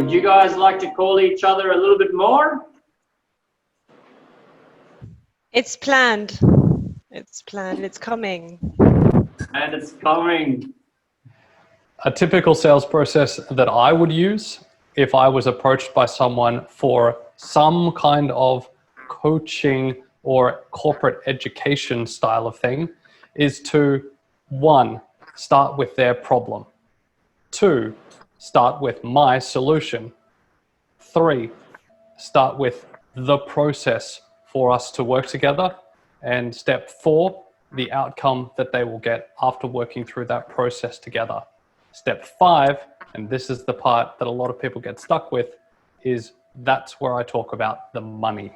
Would you guys like to call each other a little bit more? It's planned. It's planned. It's coming. And it's coming. A typical sales process that I would use if I was approached by someone for some kind of coaching or corporate education style of thing is to, 1, start with their problem. 2, start with my solution. 3, start with the process for us to work together. And step 4, the outcome that they will get after working through that process together. Step 5, and this is the part that a lot of people get stuck with, is that's where I talk about the money.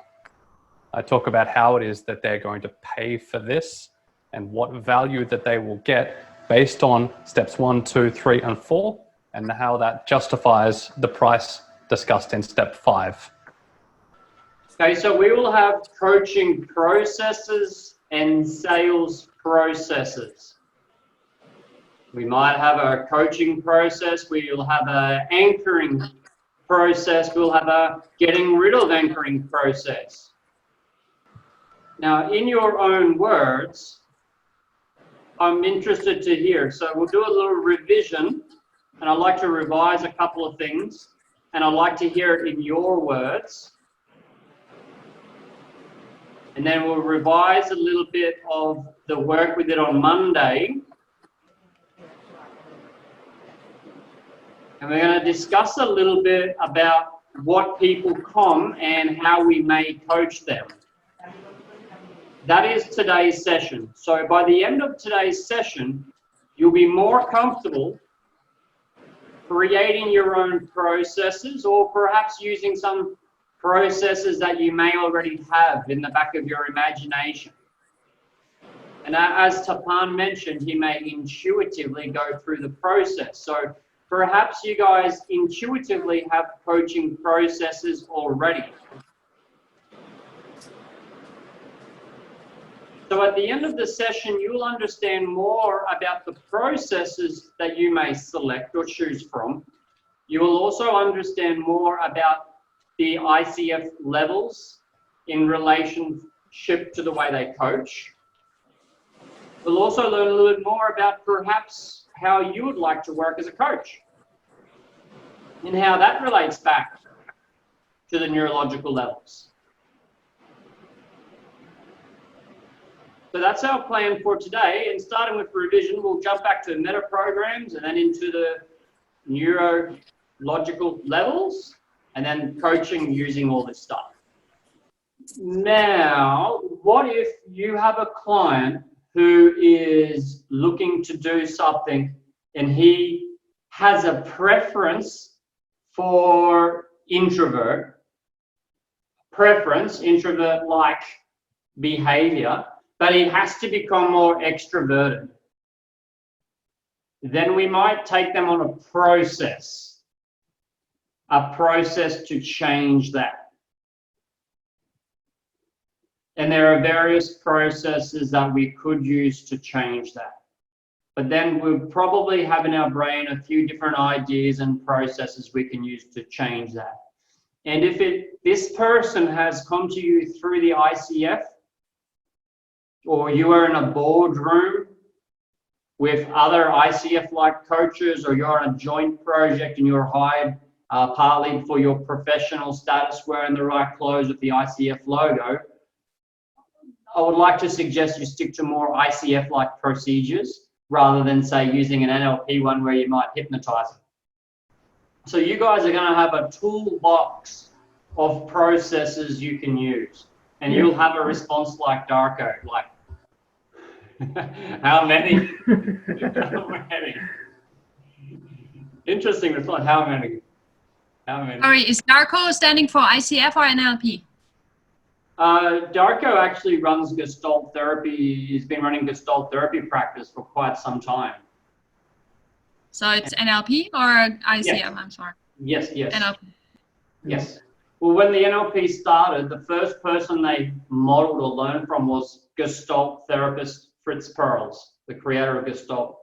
I talk about how it is that they're going to pay for this and what value that they will get based on steps 1, 2, 3, and 4, and how that justifies the price discussed in step 5. Okay, so we will have coaching processes and sales processes. We might have a coaching process, we will have an anchoring process, we'll have a getting rid of anchoring process. Now, in your own words, I'm interested to hear. So we'll do a little revision, and I'd like to revise a couple of things, and I'd like to hear it in your words. And then we'll revise a little bit of the work we did on Monday. And we're going to discuss a little bit about what people come and how we may coach them. That is today's session. So by the end of today's session, you'll be more comfortable creating your own processes, or perhaps using some processes that you may already have in the back of your imagination. And as Tapan mentioned, he may intuitively go through the process. So perhaps you guys intuitively have coaching processes already. So at the end of the session, you'll understand more about the processes that you may select or choose from. You will also understand more about the ICF levels in relationship to the way they coach. We'll also learn a little bit more about perhaps how you would like to work as a coach and how that relates back to the neurological levels. So that's our plan for today. And starting with revision, we'll jump back to meta programs and then into the neurological levels, and then coaching using all this stuff. Now, what if you have a client who is looking to do something and he has a preference for introvert like behavior, but he has to become more extroverted? Then we might take them on a process to change that. And there are various processes that we could use to change that. But then we'll probably have in our brain a few different ideas and processes we can use to change that. And if this person has come to you through the ICF, or you are in a boardroom with other ICF-like coaches, or you're on a joint project and you're hired partly for your professional status, wearing the right clothes with the ICF logo, I would like to suggest you stick to more ICF-like procedures rather than, say, using an NLP one where you might hypnotize them. So you guys are going to have a toolbox of processes you can use, and you'll have a response like Darko, like, how many? How many? Interesting response. How many? How many? Sorry, is Darko standing for ICF or NLP? Darko actually runs Gestalt therapy. He's been running Gestalt therapy practice for quite some time. So it's NLP or ICF? Yes. I'm sorry. Yes, yes. NLP. Yes. Well, when the NLP started, the first person they modeled or learned from was Gestalt therapist Fritz Perls, the creator of Gestalt.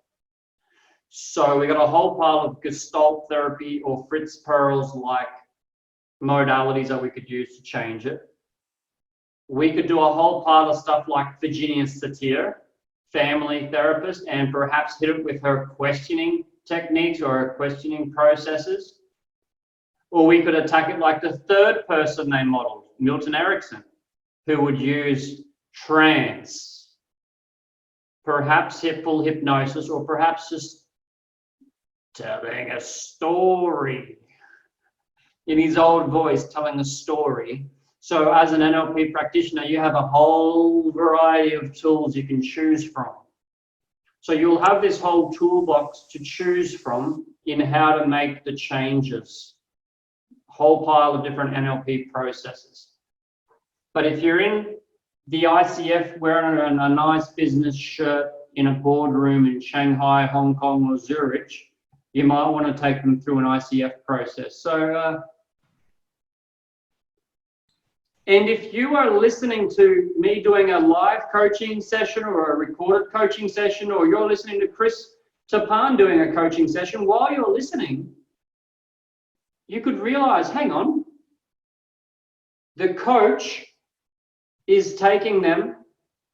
So we got a whole pile of Gestalt therapy or Fritz Perls like modalities that we could use to change it. We could do a whole pile of stuff like Virginia Satir, family therapist, and perhaps hit it with her questioning techniques or her questioning processes. Or we could attack it like the third person they modeled, Milton Erickson, who would use trance, perhaps full hypnosis, or perhaps just telling a story in his old voice, telling a story. So as an NLP practitioner, you have a whole variety of tools you can choose from. So you'll have this whole toolbox to choose from in how to make the changes. Whole pile of different NLP processes. But if you're in the ICF wearing a nice business shirt in a boardroom in Shanghai, Hong Kong, or Zurich, you might want to take them through an ICF process. So, and if you are listening to me doing a live coaching session or a recorded coaching session, or you're listening to Chris Tapan doing a coaching session, while you're listening, you could realize, hang on, the coach is taking them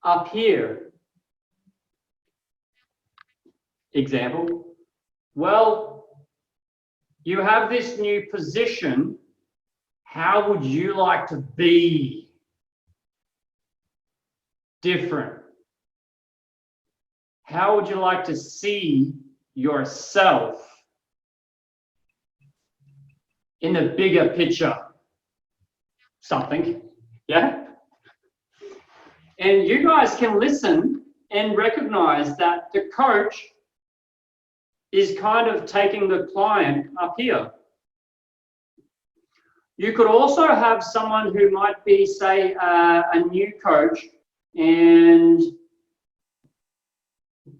up here. Example, well, you have this new position. How would you like to be different? How would you like to see yourself in the bigger picture? Something, yeah? And you guys can listen and recognize that the coach is kind of taking the client up here. You could also have someone who might be, say, a new coach, and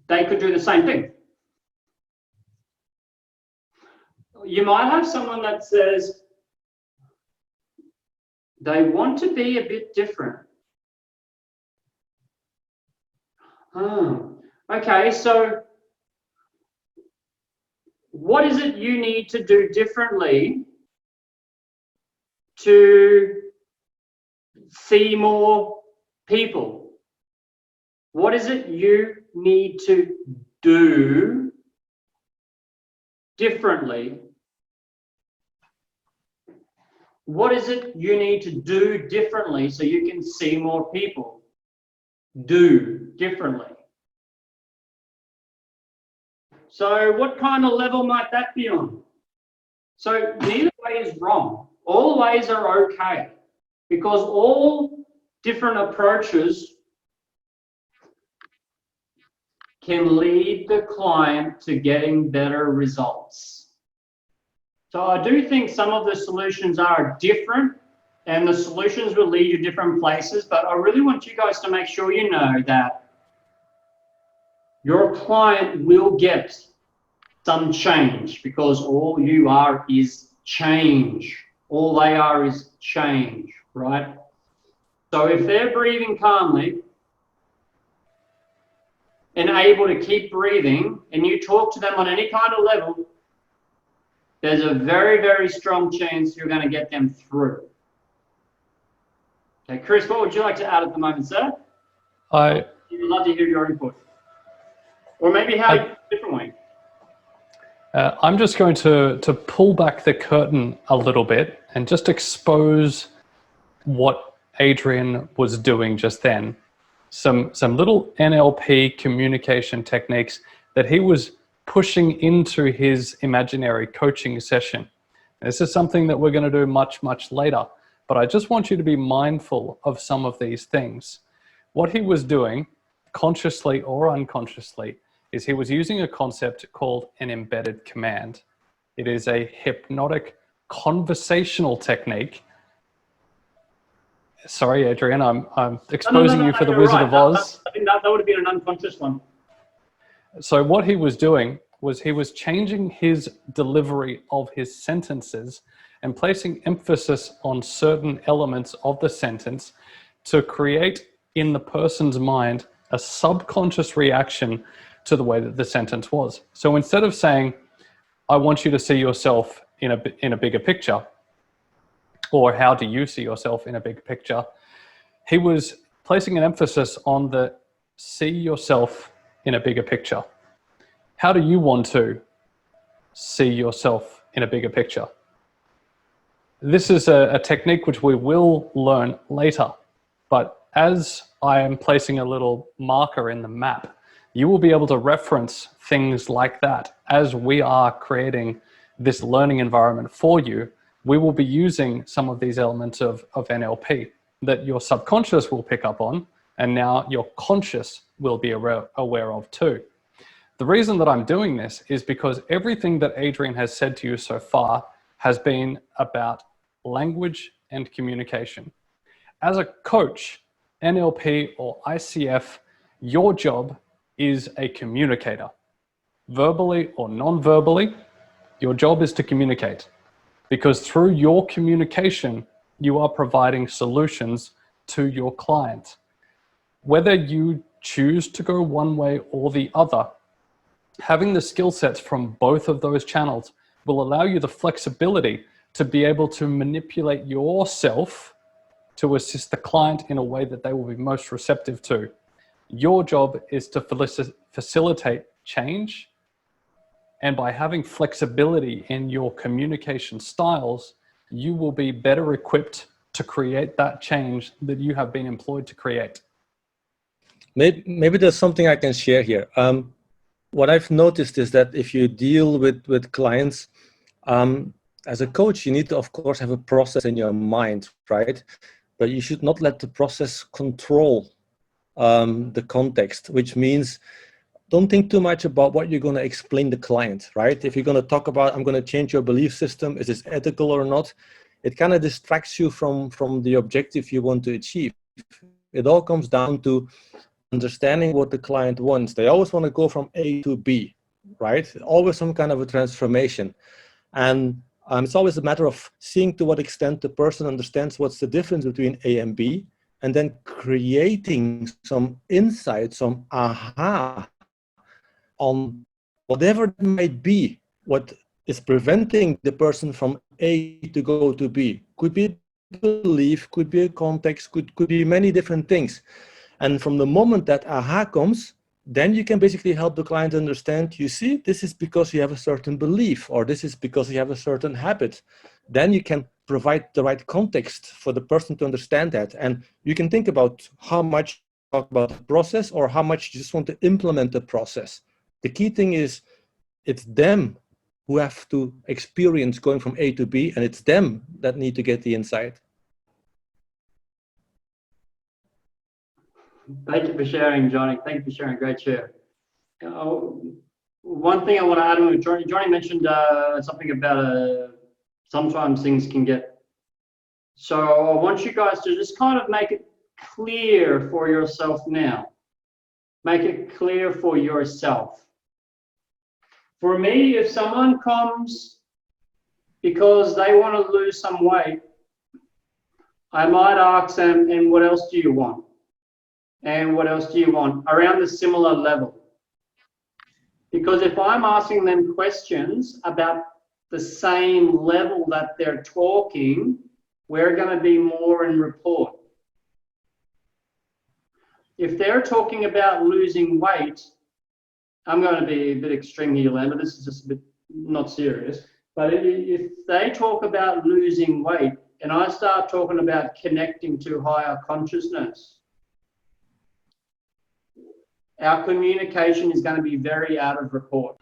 they could do the same thing. You might have someone that says they want to be a bit different. Okay, so what is it you need to do differently to see more people? What is it you need to do differently? What is it you need to do differently so you can see more people? Do differently. So what kind of level might that be on? So neither way is wrong. All ways are okay, because all different approaches can lead the client to getting better results. So I do think some of the solutions are different, and the solutions will lead you different places, but I really want you guys to make sure you know that your client will get some change, because all you are is change. All they are is change, right? So if they're breathing calmly and able to keep breathing, and you talk to them on any kind of level, there's a very, very strong chance you're going to get them through. Okay, Chris, what would you like to add at the moment, sir? I'd love to hear your input. Or maybe how a different way. I'm just going to pull back the curtain a little bit and just expose what Adrian was doing just then. Some little NLP communication techniques that he was pushing into his imaginary coaching session. This is something that we're going to do much, much later, but I just want you to be mindful of some of these things. What he was doing, consciously or unconsciously, is he was using a concept called an embedded command. It is a hypnotic conversational technique. Sorry, Adrian, I'm exposing you for the Wizard of Oz. I think that would have been an unconscious one. So what he was doing was he was changing his delivery of his sentences and placing emphasis on certain elements of the sentence to create in the person's mind a subconscious reaction to the way that the sentence was. So instead of saying, I want you to see yourself in a bigger picture, or how do you see yourself in a bigger picture, he was placing an emphasis on the see yourself in a bigger picture. How do you want to see yourself in a bigger picture? This is a technique which we will learn later, but as I am placing a little marker in the map, you will be able to reference things like that. As we are creating this learning environment for you, we will be using some of these elements of NLP that your subconscious will pick up on, and now your conscious will be aware of too. The reason that I'm doing this is because everything that Adrian has said to you so far has been about language and communication. As a coach, NLP or ICF, your job is a communicator. Verbally or non-verbally, your job is to communicate, because through your communication, you are providing solutions to your client. Whether you choose to go one way or the other, having the skill sets from both of those channels will allow you the flexibility to be able to manipulate yourself to assist the client in a way that they will be most receptive to. Your job is to facilitate change, and by having flexibility in your communication styles, you will be better equipped to create that change that you have been employed to create. Maybe there's something I can share here. What I've noticed is that if you deal with clients, as a coach, you need to, of course, have a process in your mind, right? But you should not let the process control the context, which means don't think too much about what you're going to explain the client, right? If you're going to talk about, I'm going to change your belief system, is this ethical or not? It kind of distracts you from the objective you want to achieve. It all comes down to understanding what the client wants. They always want to go from A to B, right? Always some kind of a transformation. And it's always a matter of seeing to what extent the person understands what's the difference between A and B, and then creating some insight, some aha on whatever it might be, what is preventing the person from A to go to B. Could be a belief, could be a context, could be many different things. And from the moment that aha comes, then you can basically help the client understand, you see, this is because you have a certain belief, or this is because you have a certain habit. Then you can provide the right context for the person to understand that. And you can think about how much you talk about the process or how much you just want to implement the process. The key thing is it's them who have to experience going from A to B, and it's them that need to get the insight. Thank you for sharing, Johnny. Thank you for sharing. Great share. One thing I want to add on, Johnny mentioned something about sometimes things can get. So I want you guys to just kind of make it clear for yourself now. Make it clear for yourself. For me, if someone comes because they want to lose some weight, I might ask them, and what else do you want? And what else do you want? Around a similar level. Because if I'm asking them questions about the same level that they're talking, we're going to be more in rapport. If they're talking about losing weight, I'm going to be a bit extreme here, Len, but this is just a bit not serious. But if they talk about losing weight and I start talking about connecting to higher consciousness, our communication is going to be very out of rapport.